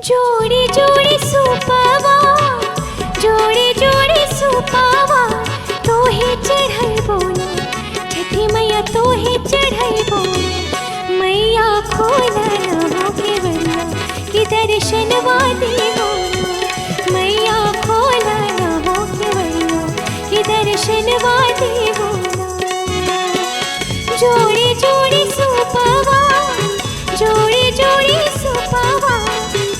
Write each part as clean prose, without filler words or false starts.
जोड़ी जोड़ी सुपावा, जोड़ी जोड़ी सुपावा, तो ही चढ़ाई बोला छठी मैया, तो ही चढ़ाई बोला। मैया खोला ना के बल्ला कि दर्शन वादी बोला। मैया खोला ना के बल्ला कि दर्शन वादी बोला। जोड़ी जोड़ी सुपावा, जोड़ी जोड़ी सुपावा,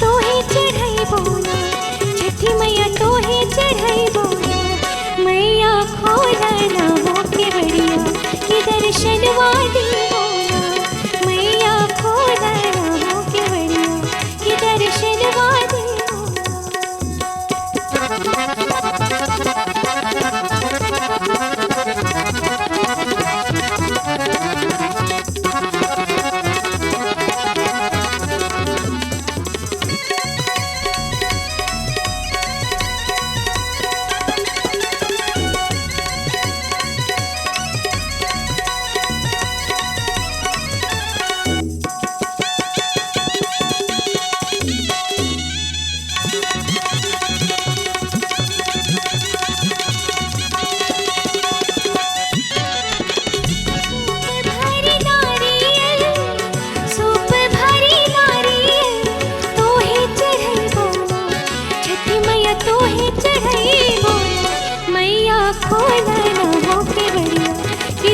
तो ही चढ़ाई बोला छठी मैया, तो ही चढ़ाई बोला। मैया खोला ना के बढ़िया कि दर्शन वादी बोला। मैया खोला ना के बढ़िया कि दर्शन वादी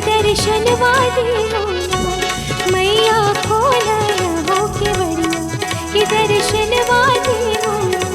दर्शन वादी बोला। मैया खोला ना के बढ़िया कि दर्शन वादी बोला।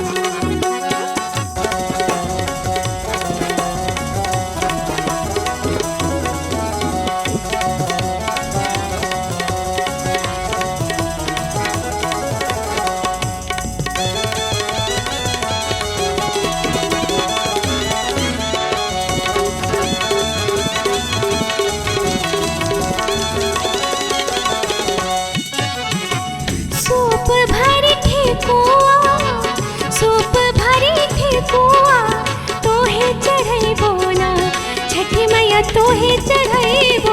सूप भरी ठेकुआ, सूप भरी ठेकुआ, तो ही चढ़ाई बोला छठी मैया, तो ही चढ़ाई बोला।